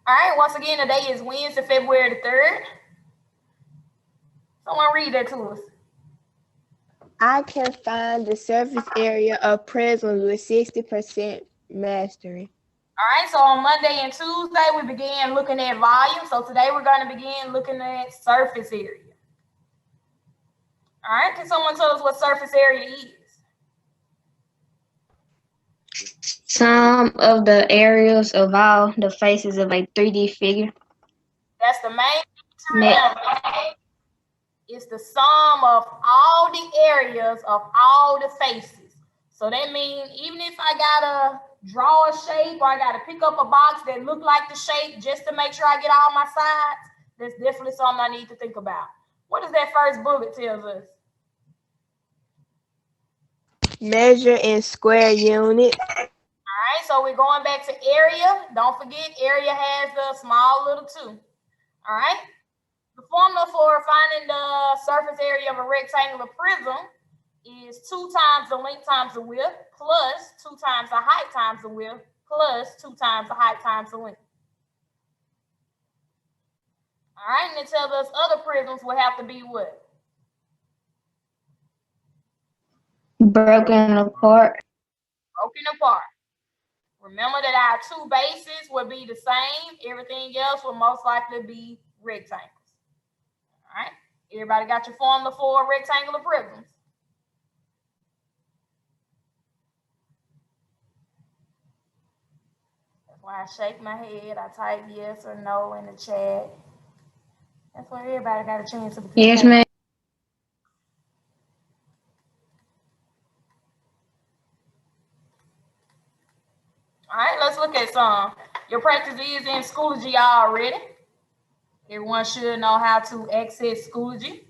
All right, once again, today is Wednesday, February the 3rd. Someone read that to us. I can find the surface area of prisms with 60% mastery. All right, so on Monday and Tuesday, we began looking at volume. So today we're going to begin looking at surface area. All right, can someone tell us what surface area is? Sum of the areas of all the faces of a 3D figure. That's the main thing to remember. It's the sum of all the areas of all the faces. So that means even if I gotta draw a shape or I gotta pick up a box that look like the shape just to make sure I get all my sides, that's definitely something I need to think about. What does that first bullet tell us? Measure in square units. All right, so we're going back to area. Don't forget, area has the small little 2. All right. The formula for finding the surface area of a rectangular prism is 2 times the length times the width plus 2 times the height times the width plus 2 times the height times the length. All right, and it tells us other prisms will have to be what? Broken apart. Broken apart. Remember that our 2 bases will be the same. Everything else will most likely be rectangles. All right, everybody got your formula for rectangular prisms? That's why I shake my head. I type yes or no in the chat. That's why everybody got a chance to participate. Yes, ma'am. All right, let's look at some. Your practice is in Schoology already. Everyone should know how to access Schoology.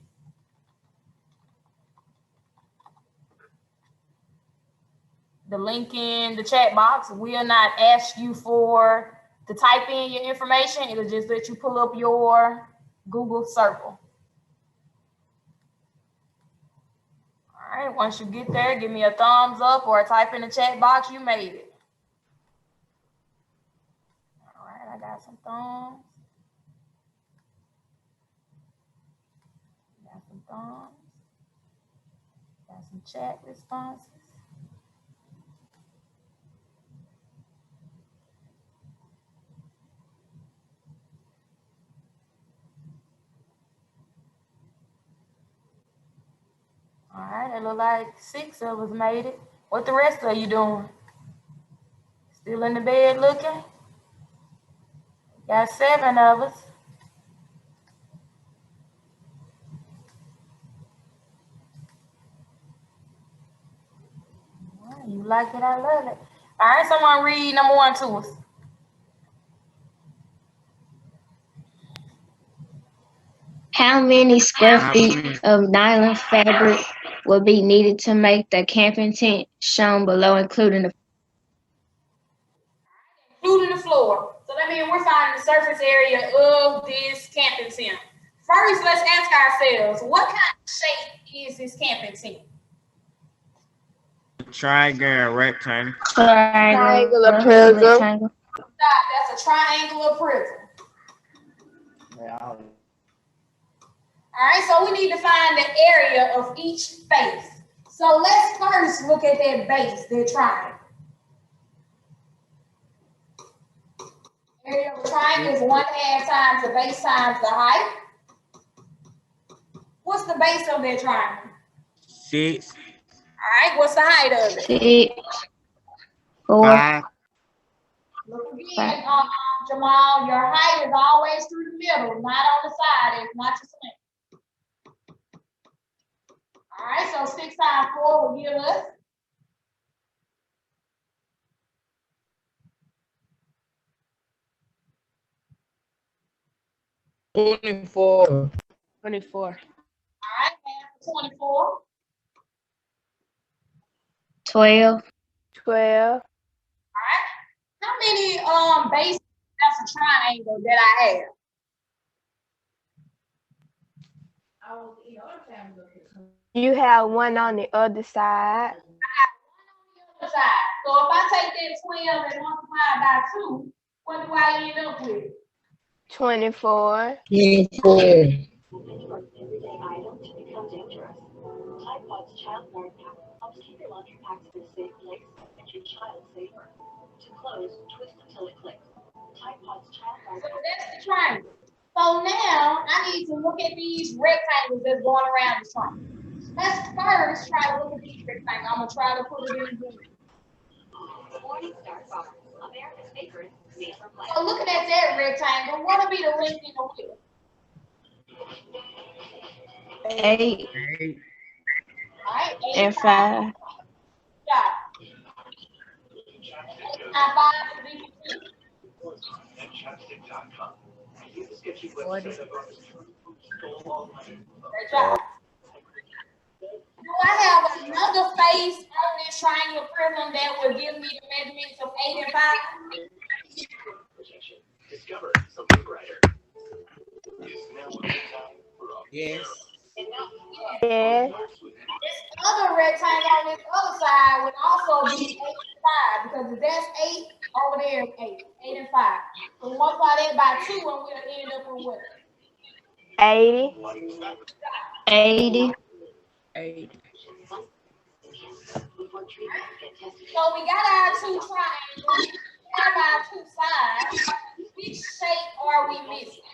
The link in the chat box will not ask you to type in your information. It'll just let you pull up your Google circle. All right, once you get there, give me a thumbs up or type in the chat box you made it. All right, I got some thumbs. Got some thumbs. Got some chat responses. All right, it look like 6 of us made it. What the rest of you doing? Still in the bed looking? Got 7 of us. Well, you like it, I love it. All right, someone read number 1 to us. How many square feet of nylon fabric will be needed to make the camping tent shown below, including the floor? So that means we're finding the surface area of this camping tent. First, let's ask ourselves, what kind of shape is this camping tent? Triangle, rectangle. Triangular prism. That's a triangular prism. Yeah. All right, so we need to find the area of each face. So let's first look at that base, that triangle. Area of a triangle is 1/2 times the base times the height. What's the base of that triangle? 6. All right, what's the height of it? 6, 4, 5. Look again, Jamal, your height is always through the middle, not on the side. It's not your slant. All right, so 6 times 4 will give us 24. 24. All right, half of 24. 12. 12. All right. How many bases? That's a triangle that I have. You have one on the other side. I have one on the other side. So if I take that 12 and multiply by 2, what do I end up with? 24. 24. So that's the triangle. So now I need to look at these rectangles that's going around the triangle. Let's first try to look at these rectangles. I'm gonna try to put it in blue. So looking at that rectangle, what will be the length in the width? 8 All right, 8 and 5. Yeah. 8 times 5 should be 15. 40. Great job. Do I have another face on this triangular prism that will give me the measurements of 8 and 5? Yes. Yes. This other rectangle on this other side would also be 8 and 5 because if that's 8, over there is 8. 8 and 5. So multiply that by 2 and we'll end up with what? 80. 80. 8. So we got our two triangles. We have our two sides. Which shape are we missing?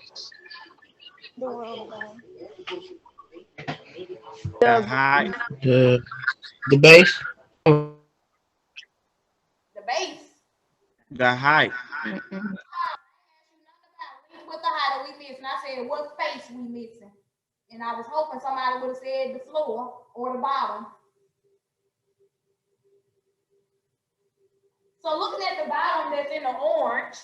The height. The base. The base. The height. What the height are we missing? I said, what face we missing? And I was hoping somebody would have said the floor or the bottom. So looking at the bottom that's in the orange,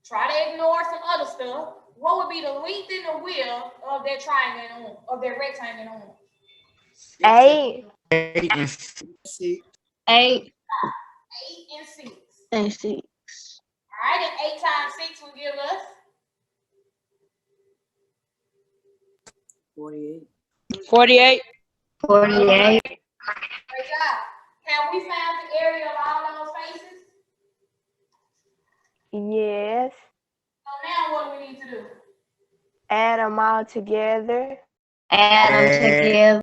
try to ignore some other stuff. What would be the length and the width of that triangle of that rectangle on? 8. 8 and 6. 8 8 and 6. and 6. All right, and 8 times 6 will give us 48. 48. Great job. Have we found the area of all those faces? Yes. So now what do we need to do? Add them all together. Add them together.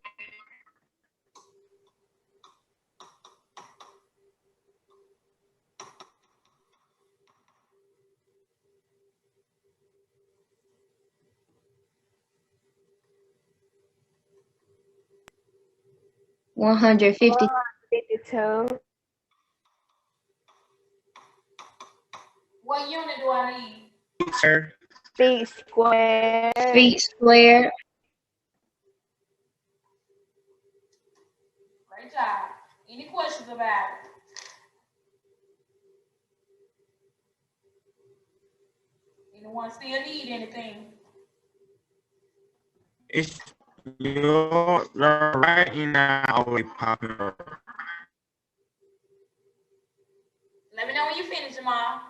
$150. 152. What unit do I need? Sir. Feet squared. Feet squared. Great job. Any questions about it? Anyone still need anything? It's your right now always popular. Let me know when you finish, Jamal.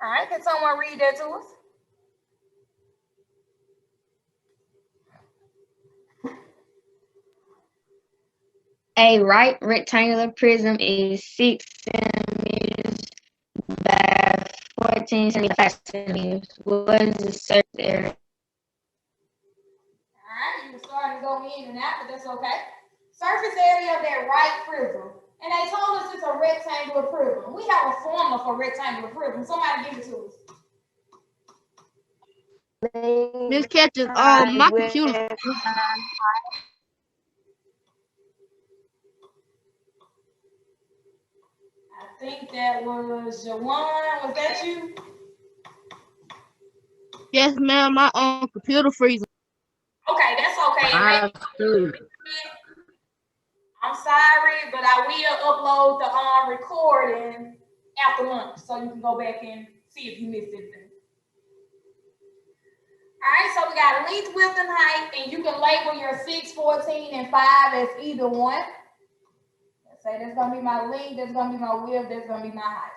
All right, can someone read that to us? A right rectangular prism is 6 centimeters by 14 centimeters. What is the surface area? All right, you can start and go in and out, but that's okay. Surface area of that right prism. And they told us it's a rectangular prism. We have a formula for rectangular prism. Somebody give it to us. This catches my computer. I think that was Jawan. Was that you? Yes, ma'am. My computer freezing. Okay, that's okay. I'm sorry, but I will upload the recording after lunch so you can go back and see if you missed anything. All right, so we got length, width, and height, and you can label your 6, 14, and 5 as either one. That's Say that's gonna be my length, that's gonna be my width, that's gonna be my height.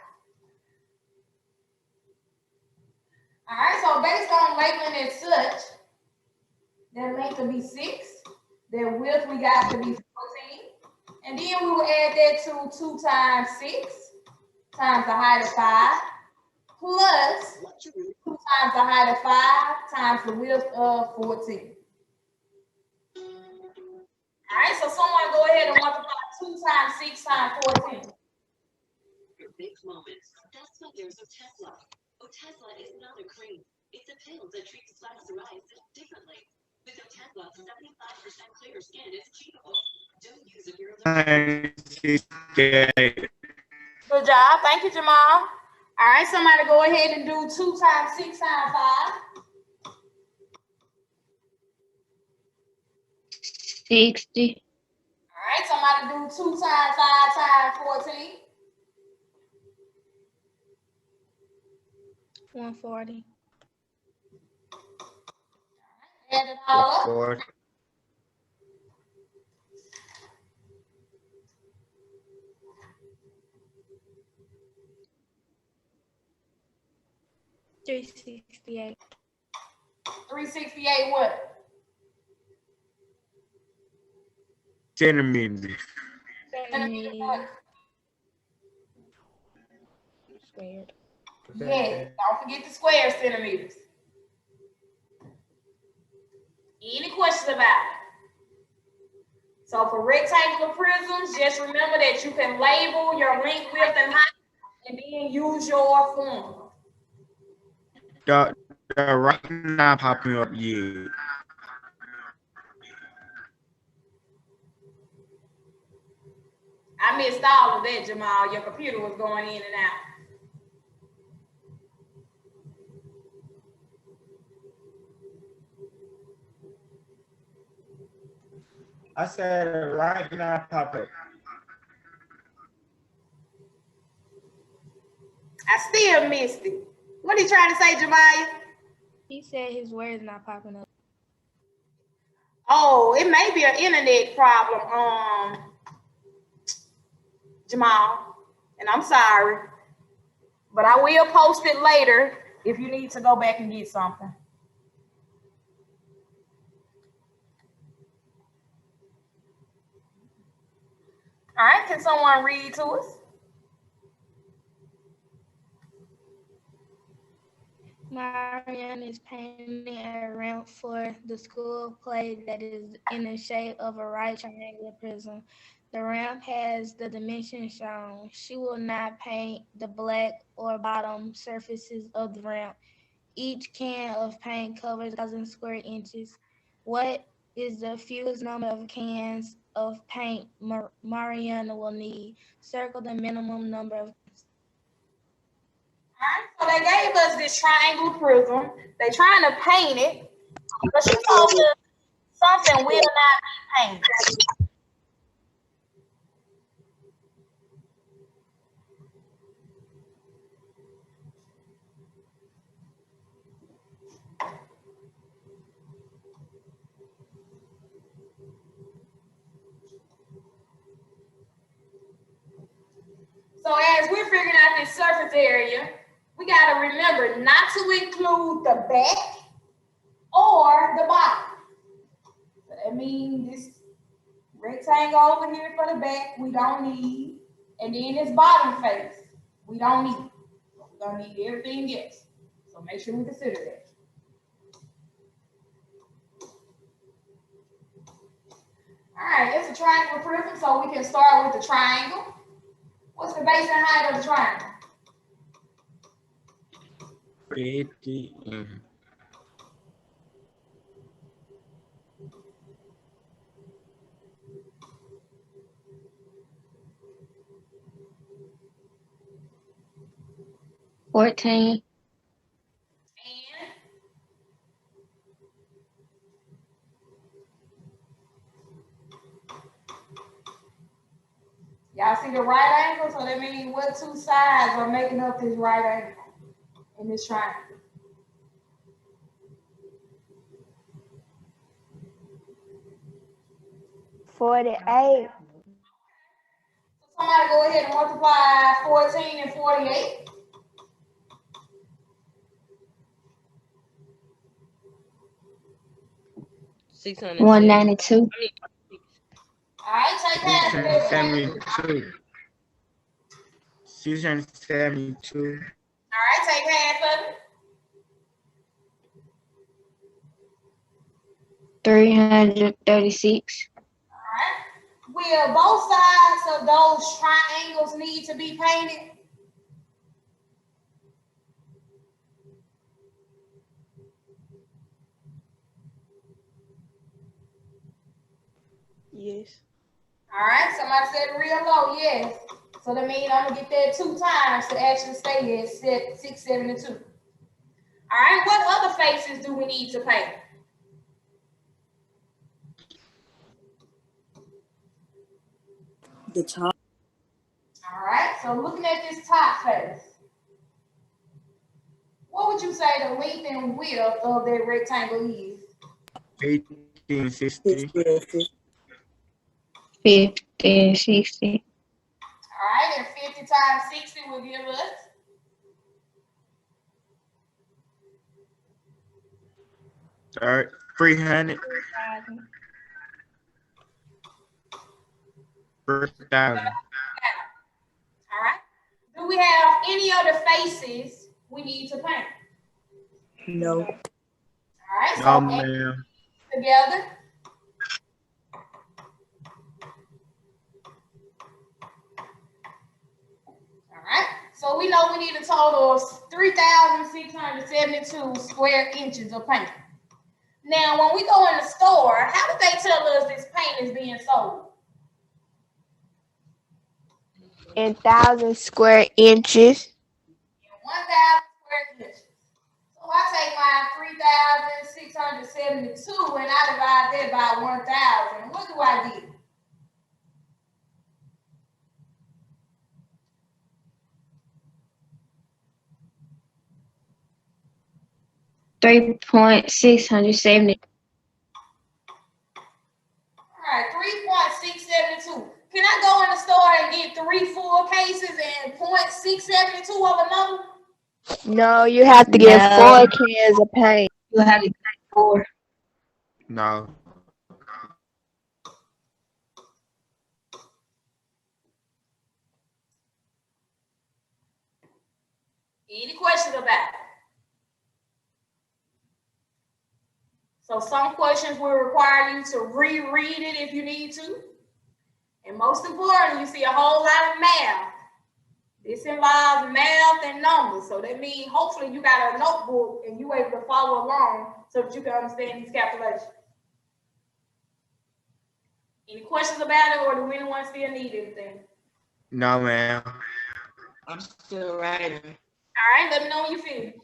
All right, so based on labeling as such, that length will be 6, that width we got to be 14, and then we will add that to 2 times 6 times the height of 5 plus 2 times the height of 5 times the width of 14. All right, so someone go ahead and multiply 2 times 6 times 14. Your big moments. That's why there's Otezla. Otezla is not a cream. It's a pill that treats flax eyes differently. With Otezla, 75% clear skin is achievable. Don't use it your Good job. Thank you, Jamal. All right, somebody go ahead and do 2 times 6 times 5. 60. All right, somebody do 2 times 5 times 14. 140. Add it all up. 40. 368. 368 what? Centimeters. Squared. Yeah, don't forget the square centimeters. Any questions about it? So for rectangular prisms, just remember that you can label your length, width, and height, and then use your formula. The right not popping up yet. I missed all of that, Jamal. Your computer was going in and out. I said right now pop up. I still missed it. What are you trying to say, Jemiah? He said his word's not popping up. Oh, it may be an internet problem, Jamal. And I'm sorry. But I will post it later if you need to go back and get something. All right, can someone read to us? Marianne is painting a ramp for the school play that is in the shape of a right triangular prism. The ramp has the dimensions shown. She will not paint the black or bottom surfaces of the ramp. Each can of paint covers 1,000 square inches. What is the fewest number of cans of paint Marianne will need? Circle the minimum number of cans. All right, so they gave us this triangle prism. They're trying to paint it, but she told us something will not be painted. So as we're figuring out this surface area, we got to remember not to include the back or the bottom. So that means this rectangle over here for the back, we don't need. And then this bottom face, we don't need. We're going to need everything else. So make sure we consider that. All right, it's a triangle prism, so we can start with the triangle. What's the base and height of the triangle? 50. 14. And y'all see the right angle? So that means what two sides are making up this right angle in this triangle? $48. Somebody go ahead and multiply 14 and 48. $672. 192. All right, take half of that. 672. 672. All right, take half of it. 336. All right. Will both sides of those triangles need to be painted? Yes. All right, somebody said real low, yes. So that means I'm gonna get that 2 times to actually stay at 672. All right, what other faces do we need to paint? The top. All right, so looking at this top face, what would you say the length and width of that rectangle is? 50 and 60. 50 and 60. All right, and 50 times 60 will give us 300. 3,000. all right. Do we have any other faces we need to paint? No. All right, No, so ma'am. together. All right, so we know we need a total of 3,672 square inches of paint. Now, when we go in the store, how do they tell us this paint is being sold? In 1,000 square inches. In 1,000 square inches. So I take my 3,672 and I divide that by 1,000. What do I get? 3.670. All right, 3.672. Can I go in the store and get 3 full cases and 0.672 of another? No, you have to get 4 cans of paint. You have to get 4. No. Any questions about it? So some questions will require you to reread it if you need to. And most importantly, you see a whole lot of math. This involves math and numbers. So that means hopefully you got a notebook and you're able to follow along so that you can understand these calculations. Any questions about it, or do anyone still need anything? No, ma'am. I'm still writing. All right, let me know when you finish.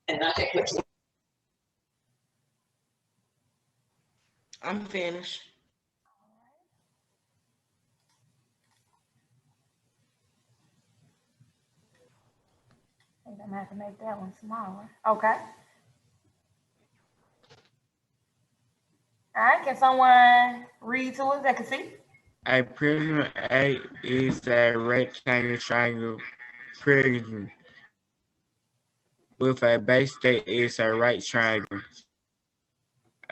And not take much. I'm finished. I think I'm gonna have to make that one smaller. Okay. All right, can someone read to us that can see? A prism A is a rectangle triangle prism with a base that is a right triangle.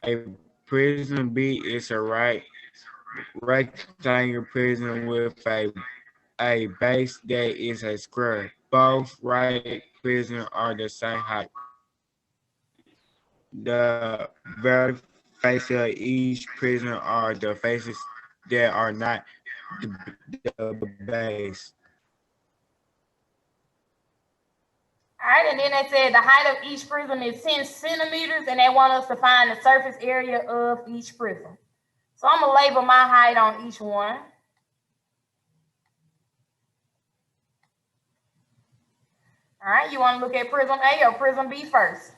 A prism B is a rectangle prism with a base that is a square. Both right prisms are the same height. The vertical faces of each prism are the faces that are not the base. All right, and then they said the height of each prism is 10 centimeters, and they want us to find the surface area of each prism. So I'm gonna label my height on each one. All right, you want to look at prism A or prism B first?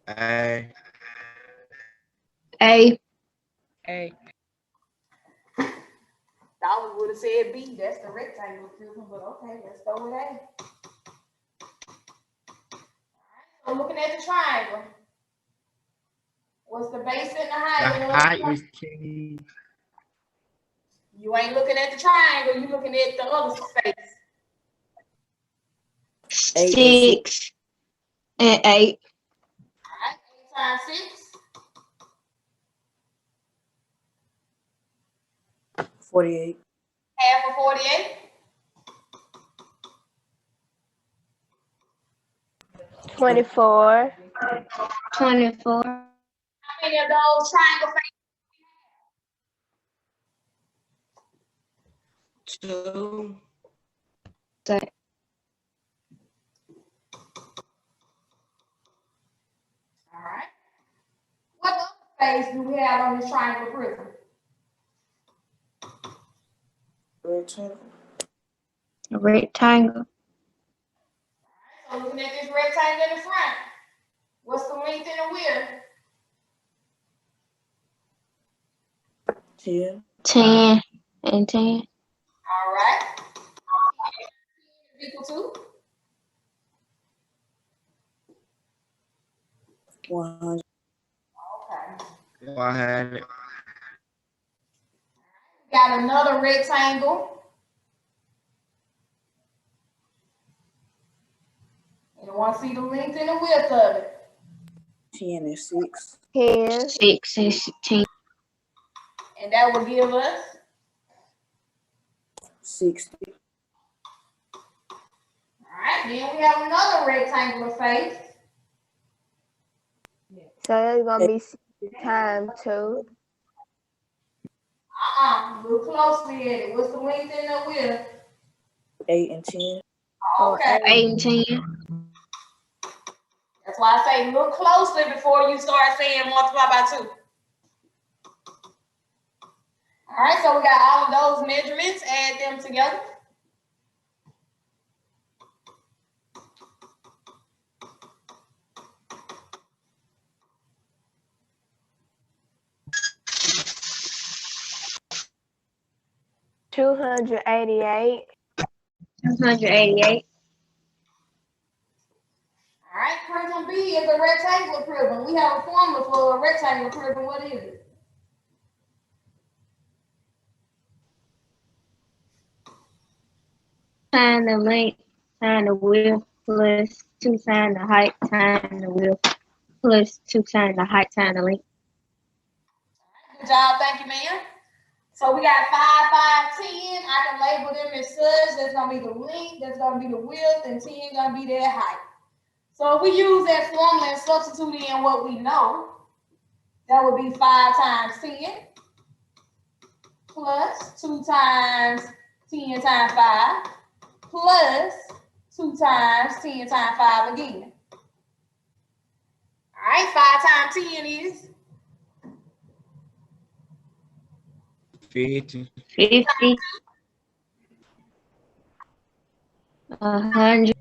A. A. A. Thought we would have said B. That's the rectangular prism, but okay, let's go with A. All right, so looking at the triangle, what's the base and the height? The height is 10. You ain't looking at the triangle, you looking at the other face. 6 and 8. All right, 8 times 6. 48. Half of 48. 24. 24. How many of those triangle faces? 2. All right. What other face do we have on this triangle prism? Rectangle. A rectangle. So looking at this rectangle in the front, what's the length and the width? 10. 10 and 10. All right. Equal to 100. okay. 100. Got another rectangle. And I want to see the length and the width of it. 10 and 6. 10. 6 and 10. And that will give us 60. all right. Then we have another rectangular face. So it's going to be 60 times 2. Look closely at it. What's the length and the width? 8 and 10. Okay. 8 and 10. That's why I say look closely before you start saying multiply by 2. All right, so we got all of those measurements, add them together. $288. 288. All right, prism B is a rectangular prism. We have a formula for a rectangular prism. What is it? Times the length times the width plus 2 times the height times the width plus 2 times the height times the length. Good job, thank you, ma'am. So we got 5, 5, 10. I can label them as such. That's gonna be the length, that's gonna be the width, and 10 gonna be their height. So if we use that formula and substitute in what we know, that would be 5 times 10 plus 2 times 10 times 5 plus 2 times 10 times 5 again. All right, 5 times 10 is 50. 50. 100.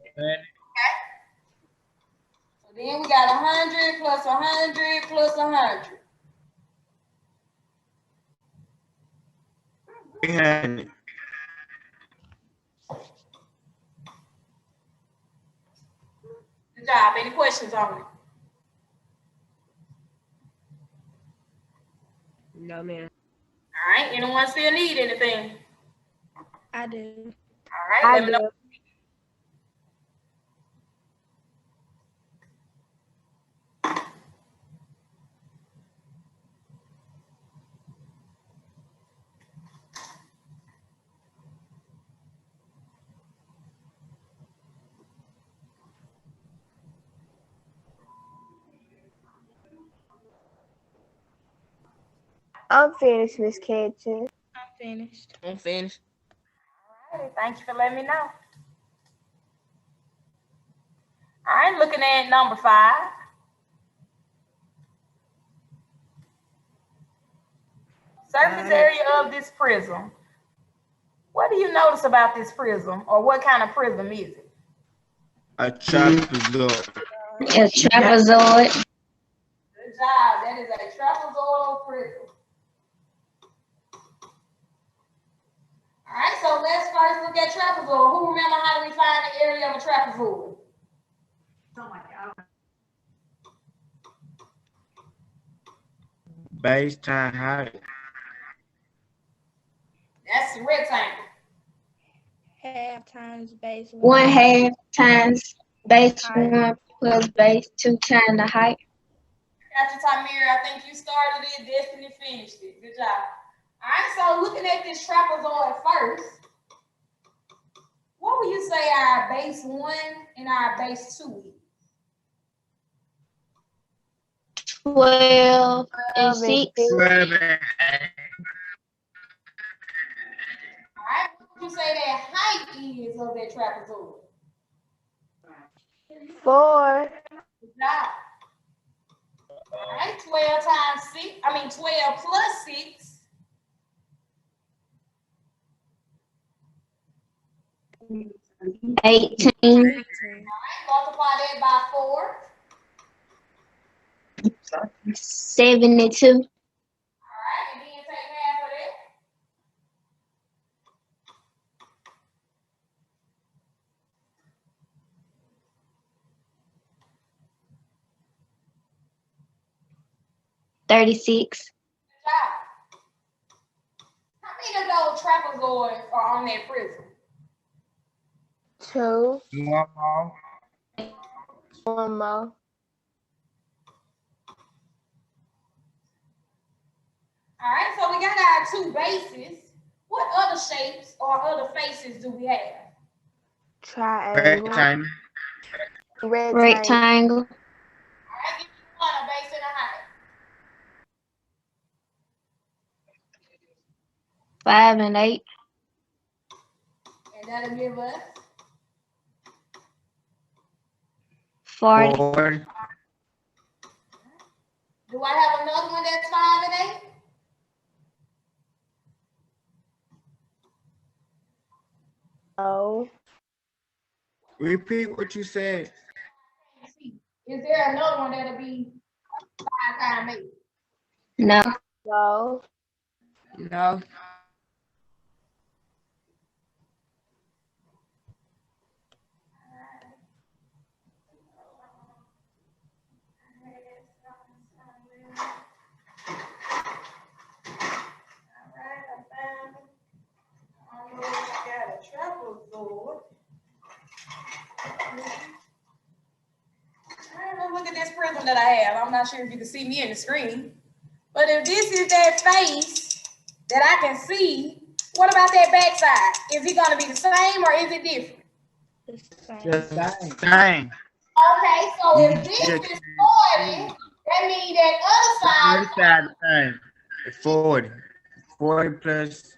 So then we got 100 plus 100 plus 100. 300. Good job. Any questions on it? No, ma'am. All right. Anyone still need anything? I do. All right. Let me know. I'm finished, Miss Kitchen. I'm finished. I'm finished. All right. Thank you for letting me know. All right, looking at number 5. Surface area of this prism. What do you notice about this prism, or what kind of prism is it? A trapezoid. A trapezoid. Good job. That is a trapezoidal prism. All right, so let's first look at trapezoid. Who remember how do we find the area of a trapezoid? Base times height. That's the rectangle. Half times base 1/2 times base 1 plus base 2 times the height. Got you, Tamir. I think you started it, Destiny finished it. Good job. All right, so looking at this trapezoid first, what would you say our base 1 and our base 2 is? 12 and 6. 12 and 8. All right, what would you say that height is of that trapezoid? 4. Good job. All right, 12 times 6, 12 plus 6. 18. All right, multiply that by 4. 72. All right, and then take half of that. 36. Good job. How many of those trapezoids are on that prism? 2. 1 more. 1 more. All right, so we got our 2 bases. What other shapes or other faces do we have? Triangle. Rectangle. Rectangle. All right, give me one, a base and a height. 5 and 8. And that'll give us 40. 40. Do I have another one that's 5 and 8? No. Repeat what you said. Is there another one that'll be 5 times 8? No. No. No. Look at this prism that I have. I'm not sure if you can see me in the screen. But if this is that face that I can see, what about that back side? Is it going to be the same or is it different? The same. Okay, so if this is 40, that means that other side. The side the same. 40. 40 plus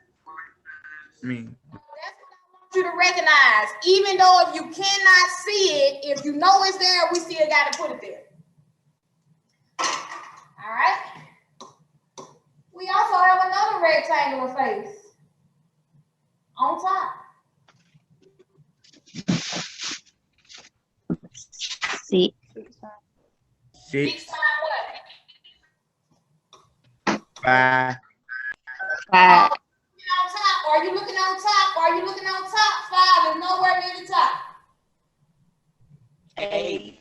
me. That's what I want you to recognize. Even though if you cannot see it, if you know it's there, we still got to put it there. All right. We also have another rectangular face on top. 6. 6 times what? 5. 5. On top. Are you looking on top? Are you looking on top? 5 is nowhere near the top. 8.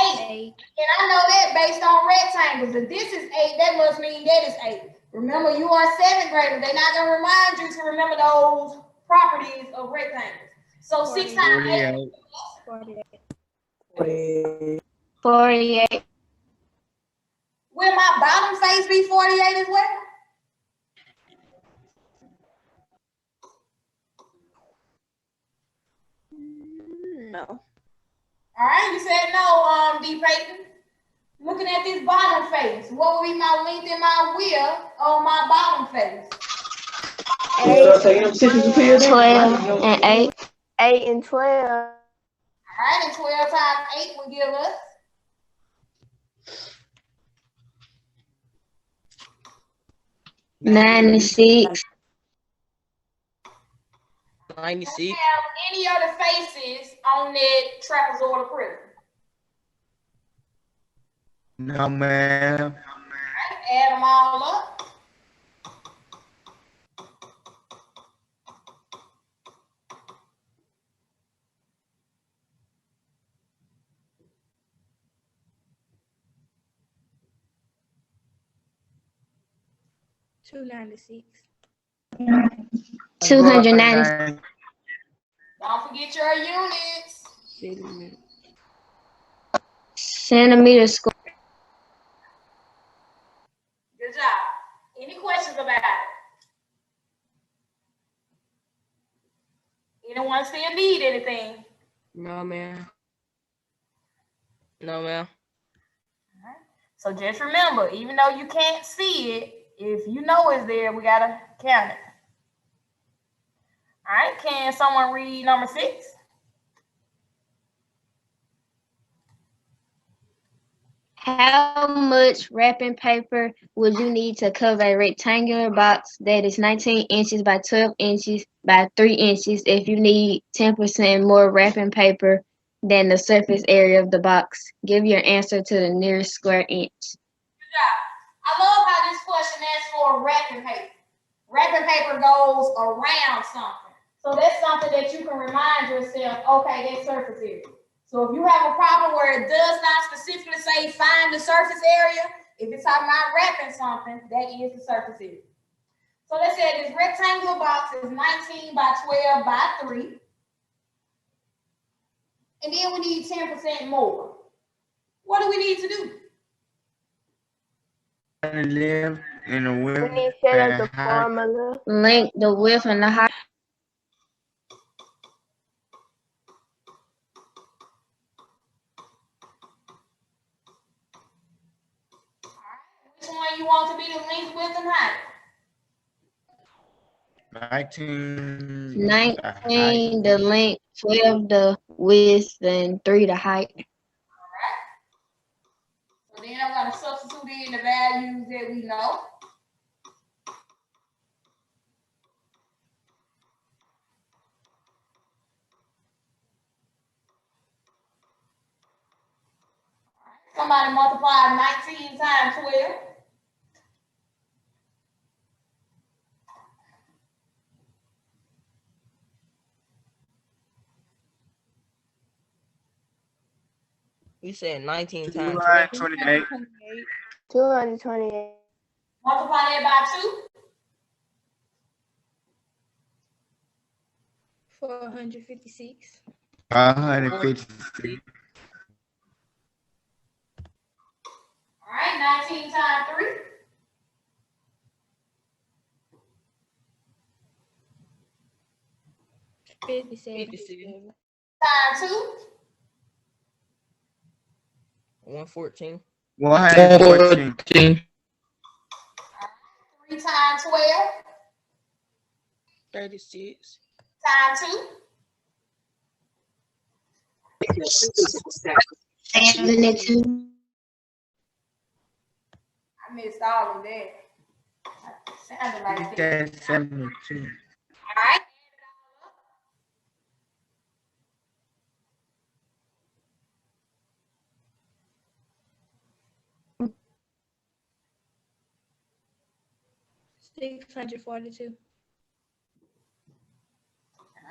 8. And I know that based on rectangles. If this is 8, that must mean that is 8. Remember, you are 7th graders. They're not going to remind you to remember those properties of rectangles. So 6 times 8. 48. 48. Will my bottom face be 48 as well? No. All right, you said no, D. Payton. Looking at this bottom face, what will be my length and my width on my bottom face? 12 and 8. 8 and 12. All right, and 12 times 8 will give us 96. 96. Do we have any other faces on that trapezoidal prism? No, ma'am. All right, add them all up. $296. 290. Don't forget your units. Centimeters squared. Good job. Any questions about it? Anyone still need anything? No, ma'am. No, ma'am. All right. So just remember, even though you can't see it, if you know it's there, we gotta count it. All right, can someone read number 6? How much wrapping paper would you need to cover a rectangular box that is 19 inches by 12 inches by 3 inches if you need 10% more wrapping paper than the surface area of the box? Give your answer to the nearest square inch. Good job. I love how this question asks for wrapping paper. Wrapping paper goes around something. So that's something that you can remind yourself, okay, that's surface area. So if you have a problem where it does not specifically say find the surface area, if it's talking about wrapping something, that is the surface area. So let's say this rectangular box is 19 by 12 by 3. And then we need 10% more. What do we need to do? The length and the width. We need to set up the formula. Length, the width, and the height. Which one you want to be the length, width, and height? 19, the length, 12, the width, and 3, the height. All right. So then I'm going to substitute in the values that we know. Somebody multiply 19 times 12. You said 19 times 12. 228. 228. Multiply that by 2. 456. 556. All right, 19 times 3. 57. Times 2. 114. 114. 3 times 12. 36. Times 2. 72. I missed all of that. Sounded like that. That's 72. All right. 642.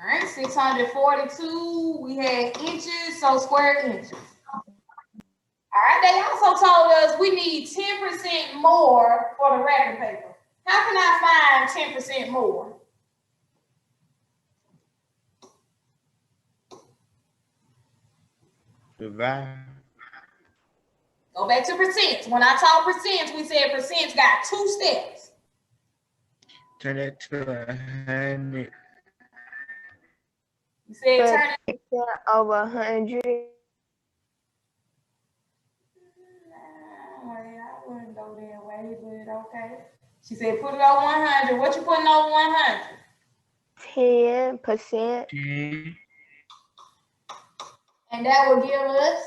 All right, 642. We had inches, so square inches. All right, they also told us we need 10% more for the wrapping paper. How can I find 10% more? Divide. Go back to percents. When I taught percents, we said percents got 2 steps. Turn that to 100. You said turn it over 100. I wouldn't go that way, but okay. She said put it on 100. What you putting on 100? 10%. 10. And that will give us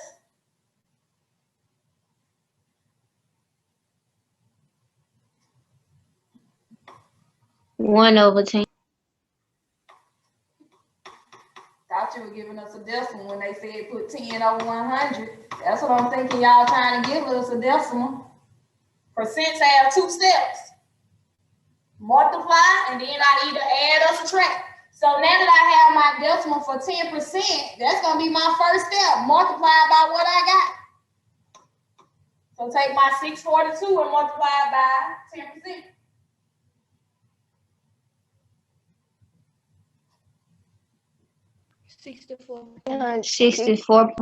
1/10. thought you were giving us a decimal when they said put 10 over 100. That's what I'm thinking y'all trying to give us a decimal. Percents have 2 steps. Multiply, and then I either add or subtract. So now that I have my decimal for 10%, that's going to be my first step. Multiply by what I got. So take my 642 and multiply it by 10%. 64. 64.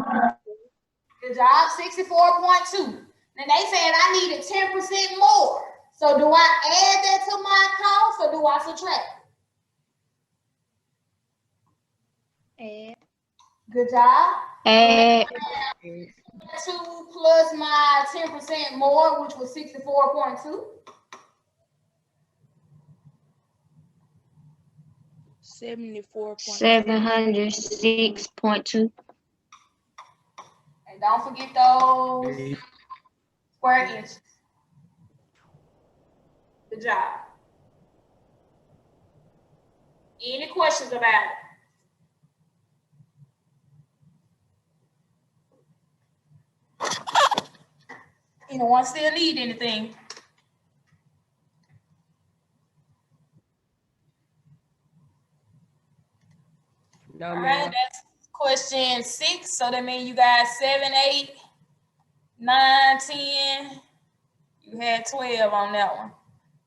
Good job, 64.2. Then they said I needed 10% more. So do I add that to my cost or do I subtract? Add. Good job. Add. 2 plus my 10% more, which was 64.2. 706.2. And don't forget those square inches. Good job. Any questions about it? Anyone still need anything? No, All ma'am. right, that's question 6. So that means you got 7, 8, 9, 10. You had 12 on that one.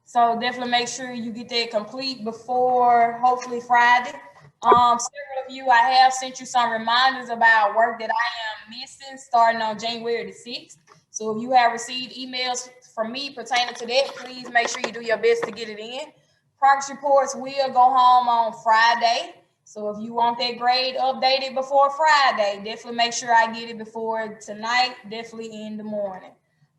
So definitely make sure you get that complete before hopefully Friday. Several of you, I have sent you some reminders about work that I am missing starting on January the 6th. So if you have received emails from me pertaining to that, please make sure you do your best to get it in. Progress reports will go home on Friday. So if you want that grade updated before Friday, definitely make sure I get it before tonight, definitely in the morning.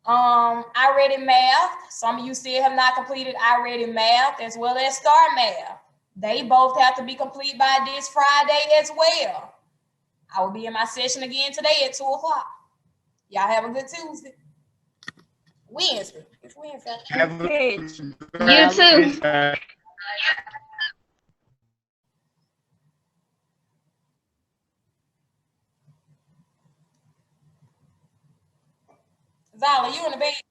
I read math. Some of you still have not completed I read math as well as STAR math. They both have to be complete by this Friday as well. I will be in my session again today at 2 o'clock. Y'all have a good Tuesday. Wednesday. It's Wednesday. Have a You great too. day. Zala, you in the bed?